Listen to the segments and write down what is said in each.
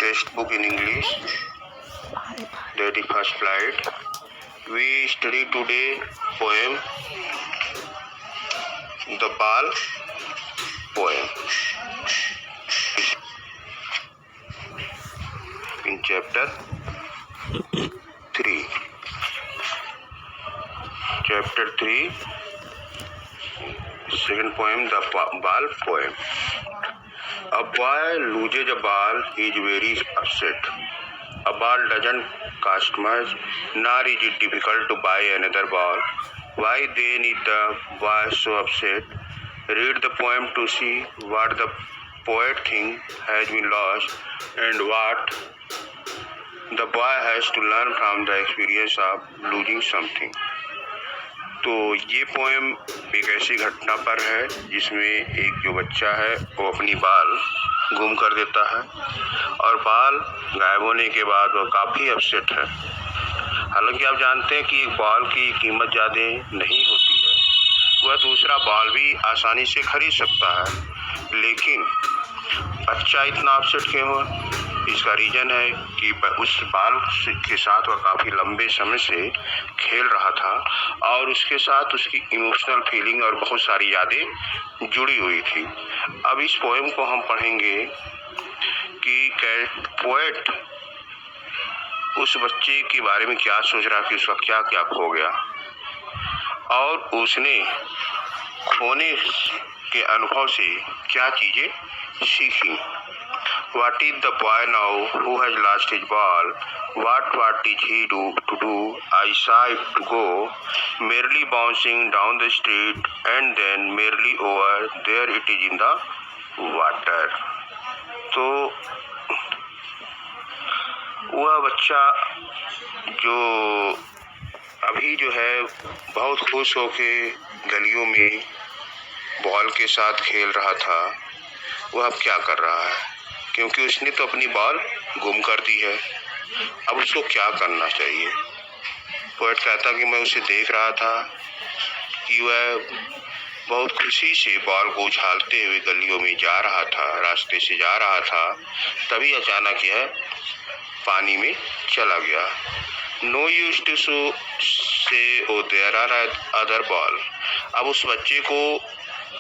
textbook in English, that is first slide. We study today poem, The Ball poem. In chapter 3. Chapter 3, second poem, The Ball poem. A boy loses a ball, he is very upset. A ball doesn't cost much, nor is it difficult to buy another ball. Why then is the boy so upset? Read the poem to see what the poet thinks has been lost and what the boy has to learn from the experience of losing something. तो ये poem एक ऐसी घटना पर है जिसमें एक जो बच्चा है वो अपनी बाल गुम कर देता है और बाल गायब होने के बाद वह काफ़ी अपसेट है। हालांकि आप जानते हैं कि एक बॉल की कीमत ज़्यादा नहीं होती है, वह दूसरा बॉल भी आसानी से खरीद सकता है, लेकिन बच्चा इतना अपसेट क्यों हुआ? इसका रीज़न है कि उस बाल के साथ वह काफ़ी लंबे समय से खेल रहा था और उसके साथ उसकी इमोशनल फीलिंग और बहुत सारी यादें जुड़ी हुई थी। अब इस पोएम को हम पढ़ेंगे कि पोएट उस बच्चे के बारे में क्या सोच रहा कि उसका क्या क्या खो गया और उसने खोने के अनुभव से क्या चीज़ें सीखी। What is the boy now who has lost his ball? What is he to do? I saw it to go, merely bouncing down the street, and then merely over there it is in the water. तो वह बच्चा जो अभी जो है बहुत खुश होके गलियों में बॉल के साथ खेल रहा था, वह अब क्या कर रहा है? क्योंकि उसने तो अपनी बॉल गुम कर दी है। अब उसको क्या करना चाहिए? पोएट कहता कि मैं उसे देख रहा था कि वह बहुत खुशी से बॉल को उछालते हुए गलियों में जा रहा था, रास्ते से जा रहा था, तभी अचानक यह पानी में चला गया। नो यूज टू से oh there are other ball. अब उस बच्चे को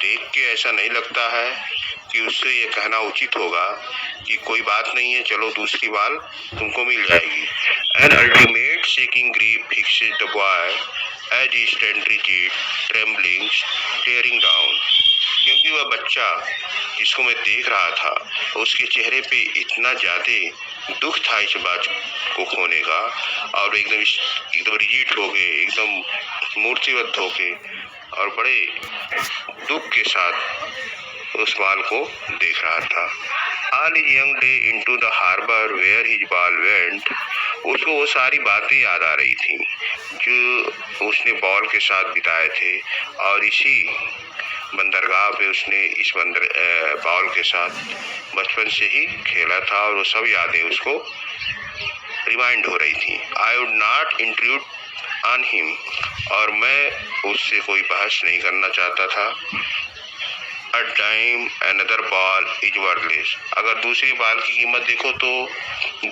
देख के ऐसा नहीं लगता है कि उससे ये कहना उचित होगा कि कोई बात नहीं है, चलो दूसरी बाल तुमको मिल जाएगी। An ultimate shaking grief fixes the boy as he stand rigid trembling staring down. क्योंकि वह बच्चा जिसको मैं देख रहा था उसके चेहरे पे इतना ज़्यादा दुख था इस बात को खोने का और एकदम रिजिड हो गए, एकदम मूर्तिबद्ध हो गए और बड़े दुख के साथ उस बाल को देख रहा था। All his young day into the harbor where his ball went, उसको वो सारी बातें याद आ रही थी जो उसने बॉल के साथ बिताए थे और इसी बंदरगाह पे उसने इस बॉल के साथ बचपन से ही खेला था और वो सब यादें उसको रिमाइंड हो रही थी। I would not intrude on him, और मैं उससे कोई बहस नहीं करना चाहता था। A time another ball is worthless. अगर दूसरी बॉल की कीमत देखो तो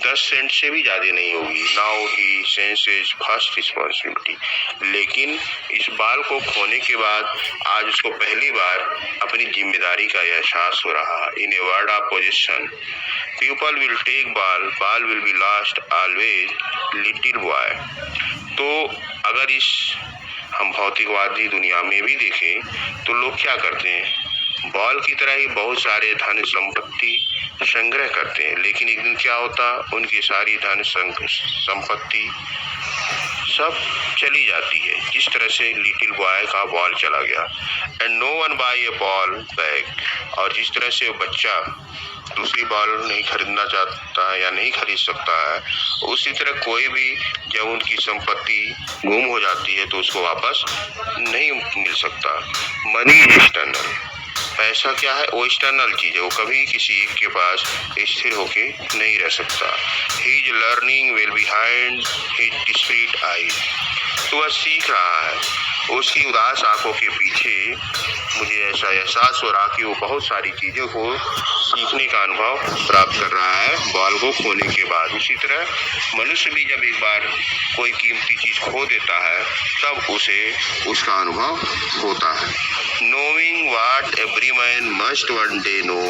10 सेंट से भी ज़्यादा नहीं होगी। Now he senses first responsibility. लेकिन इस बॉल को खोने के बाद आज उसको पहली बार अपनी जिम्मेदारी का एहसास हो रहा है। In a word of position people will take ball will be lost always little boy. तो अगर इस हम भौतिकवादी दुनिया में भी देखें तो लोग क्या करते हैं? बॉल की तरह ही बहुत सारे धन संपत्ति संग्रह करते हैं, लेकिन एक दिन क्या होता, उनकी सारी धन संपत्ति सब चली जाती है, जिस तरह से लिटिल बॉय का बॉल चला गया। And no one buy a ball back. और जिस तरह से वो बच्चा दूसरी बॉल नहीं खरीदना चाहता है या नहीं खरीद सकता है, उसी तरह कोई भी जब उनकी संपत्ति गुम हो जाती है तो उसको वापस नहीं मिल सकता। Money is external. पैसा क्या है? वो एक्सटर्नल चीज़ है, वो कभी किसी एक के पास स्थिर होके नहीं रह सकता। He is learning well behind his discrete eyes. तो वह सीख रहा है उसकी उदास आंखों के पीछे मुझे ऐसा एहसास हो रहा कि वो बहुत सारी चीज़ों को सीखने का अनुभव प्राप्त कर रहा है बॉल को खोने के बाद। उसी तरह मनुष्य भी जब एक बार कोई कीमती चीज़ खो देता है तब उसे उसका अनुभव होता है। Knowing what every man must one day know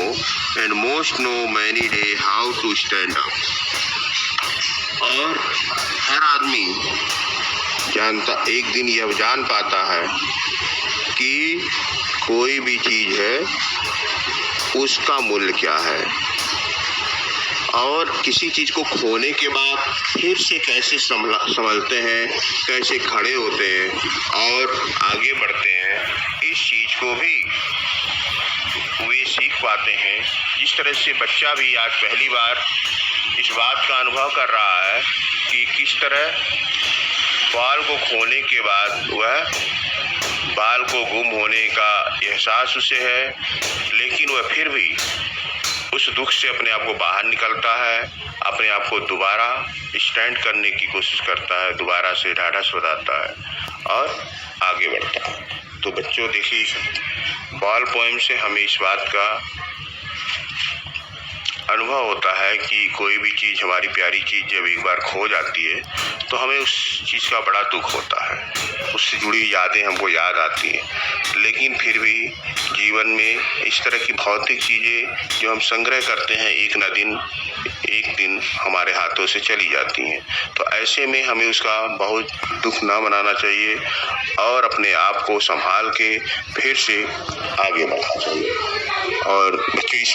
and most know many day how to stand up। और हर आदमी जानता, एक दिन यह जान पाता है कि कोई भी चीज है उसका मूल्य क्या है और किसी चीज को खोने के बाद फिर से कैसे संभलते हैं, कैसे खड़े होते हैं और आगे बढ़ते हैं। इस चीज को भी वे सीख पाते हैं। जिस तरह से बच्चा भी आज पहली बार इस बात का अनुभव कर रहा है कि किस तरह बाल को खोने के बाद वह बाल को गुम होने का एहसास उसे है, लेकिन वह फिर भी उस दुख से अपने आप को बाहर निकलता है, अपने आप को दोबारा स्टैंड करने की कोशिश करता है, दोबारा से ढाढ़स बताता है और आगे बढ़ता है। तो बच्चों देखिए, बॉल पोएम से हमें इस बात का अनुभव होता है कि कोई भी चीज़, हमारी प्यारी चीज़ जब एक बार खो जाती है तो हमें उस चीज़ का बड़ा दुख होता है, उससे जुड़ी यादें हमको याद आती हैं। लेकिन फिर भी जीवन में इस तरह की भौतिक चीज़ें जो हम संग्रह करते हैं एक दिन हमारे हाथों से चली जाती हैं। तो ऐसे में हमें उसका बहुत दुख ना मनाना चाहिए और अपने आप को संभाल के फिर से आगे बढ़ना चाहिए। और बच्चों, इस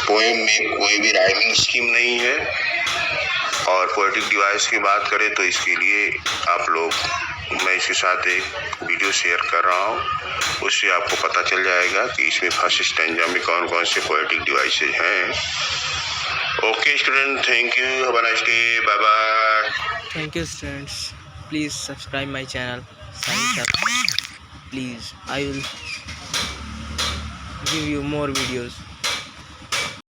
पोएम में कोई भी राइमिंग स्कीम नहीं है और पोएटिक डिवाइस की बात करें तो इसके लिए आप लोग, मैं इसके साथ एक वीडियो शेयर कर रहा हूँ, उससे आपको पता चल जाएगा कि इसमें फर्स्ट स्टैंजा में कौन कौन से पोएटिक डिवाइसेज हैं। Okay student, thank you, have a nice day, bye bye. Thank you students, please subscribe my channel, sign up, please, I will give you more videos.